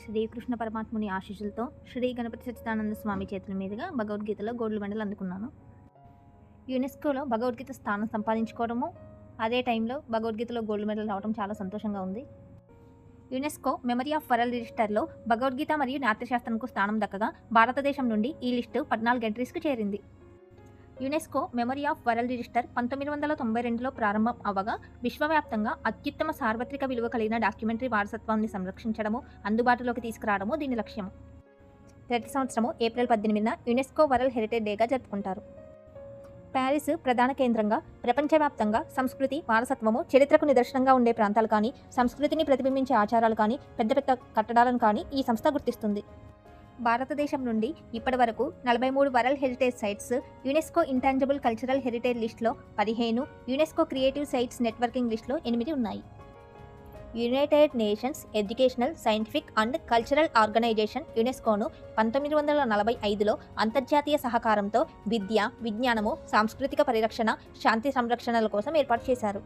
శ్రీకృష్ణ పరమాత్ముని ఆశీస్సులతో శ్రీ గణపతి సచ్చిదానంద స్వామి చేతుల మీదుగా భగవద్గీతలో గోల్డ్ మెడల్ అందుకున్నాను. యునెస్కోలో భగవద్గీత స్థానం సంపాదించుకోవడము, అదే టైంలో భగవద్గీతలో గోల్డ్ మెడల్ రావడం చాలా సంతోషంగా ఉంది. యునెస్కో మెమరీ ఆఫ్ వరల్డ్ రిజిస్టర్లో భగవద్గీత మరియు నాట్యశాస్త్రంకు స్థానం దక్కగా భారతదేశం నుండి ఈ లిస్టు 14 ఎంట్రీస్కు చేరింది. UNESCO memory of world register 1992లో ప్రారంభం అవ్వగా విశ్వవ్యాప్తంగా అత్యుత్తమ సార్వత్రిక విలువ కలిగిన డాక్యుమెంటరీ వారసత్వాన్ని సంరక్షించడము, అందుబాటులోకి తీసుకురావడము దీని లక్ష్యం. ప్రతి సంవత్సరము ఏప్రిల్ 18న యునెస్కో వరల్డ్ హెరిటేజ్ డేగా జరుపుకుంటారు. ప్యారిస్ ప్రధాన కేంద్రంగా ప్రపంచవ్యాప్తంగా సంస్కృతి, వారసత్వము, చరిత్రకు నిదర్శనంగా ఉండే ప్రాంతాలు కానీ, సంస్కృతిని ప్రతిబింబించే ఆచారాలు కానీ, పెద్ద పెద్ద కట్టడాలను కానీ ఈ సంస్థ గుర్తిస్తుంది. భారతదేశం నుండి ఇప్పటి వరకు 43 world heritage sites, UNESCO intangible cultural heritage లిస్టులో 15, యునెస్కో క్రియేటివ్ సైట్స్ నెట్వర్కింగ్ లిస్టులో 8 ఉన్నాయి. United Nations educational, scientific and cultural organisation యునెస్కోను 1945లో అంతర్జాతీయ సహకారంతో విద్య, విజ్ఞానము, సాంస్కృతిక పరిరక్షణ, శాంతి సంరక్షణల కోసం ఏర్పాటు చేశారు.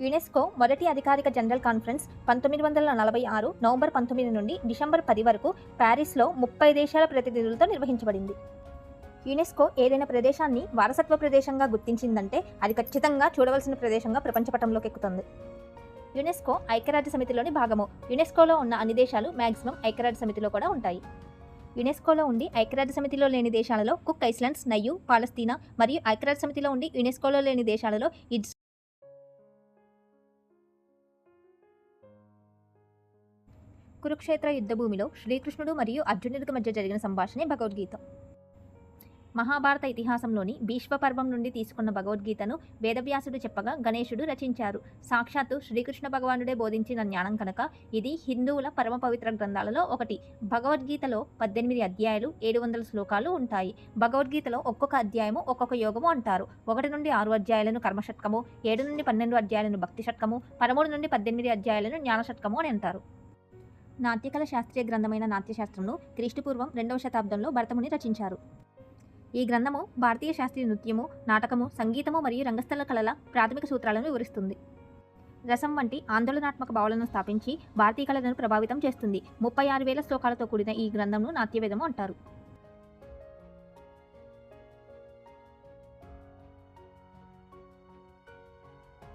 యునెస్కో మొదటి అధికారిక జనరల్ కాన్ఫరెన్స్ 1946 నవంబర్ 19 నుండి డిసెంబర్ 10 వరకు ప్యారిస్లో 30 దేశాల ప్రతినిధులతో నిర్వహించబడింది. యునెస్కో ఏదైనా ప్రదేశాన్ని వారసత్వ ప్రదేశంగా గుర్తించిందంటే అది ఖచ్చితంగా చూడవలసిన ప్రదేశంగా ప్రపంచపటంలోకి ఎక్కుతుంది. యునెస్కో ఐక్యరాజ్య సమితిలోని భాగము. యునెస్కోలో ఉన్న అన్ని దేశాలు మ్యాక్సిమం ఐక్యరాజ్య సమితిలో కూడా ఉంటాయి. యునెస్కోలో ఉండి ఐక్యరాజ్య సమితిలో లేని దేశాలలో కుక్ ఐస్లాండ్స్, నయ్యు, పాలస్తీనా మరియు ఐక్యరాజ్య సమితిలో ఉండి యునెస్కోలో లేని దేశాలలో ఇడ్స్. కురుక్షేత్ర యుద్ధభూమిలో శ్రీకృష్ణుడు మరియు అర్జునుడికి మధ్య జరిగిన సంభాషణే భగవద్గీత. మహాభారత ఇతిహాసంలోని భీష్మ పర్వం నుండి తీసుకున్న భగవద్గీతను వేదవ్యాసుడు చెప్పగా గణేశుడు రచించారు. సాక్షాత్తు శ్రీకృష్ణ భగవానుడే బోధించిన జ్ఞానం కనుక ఇది హిందువుల పరమ పవిత్ర గ్రంథాలలో ఒకటి. భగవద్గీతలో 18 అధ్యాయాలు, 700 శ్లోకాలు ఉంటాయి. భగవద్గీతలో ఒక్కొక్క అధ్యాయము ఒక్కొక్క యోగము అంటారు. 1 నుండి 6 అధ్యాయాలను కర్మషట్కము, 7 నుండి 12 అధ్యాయాలను భక్తి షట్కము, 13 నుండి 18 అధ్యాయాలను జ్ఞాన షట్కము అని అంటారు. నాట్యకళ శాస్త్రీయ గ్రంథమైన నాట్యశాస్త్రంను క్రీస్తుపూర్వం 2వ శతాబ్దంలో భరతముని రచించారు. ఈ గ్రంథము భారతీయ శాస్త్రీయ నృత్యము, నాటకము, సంగీతము మరియు రంగస్థల కళల ప్రాథమిక సూత్రాలను వివరిస్తుంది. రసం వంటి ఆందోళనాత్మక భావాలను స్థాపించి భారతీయ కళలను ప్రభావితం చేస్తుంది. 36,000 శ్లోకాలతో కూడిన ఈ గ్రంథంను నాట్యవేదము అంటారు.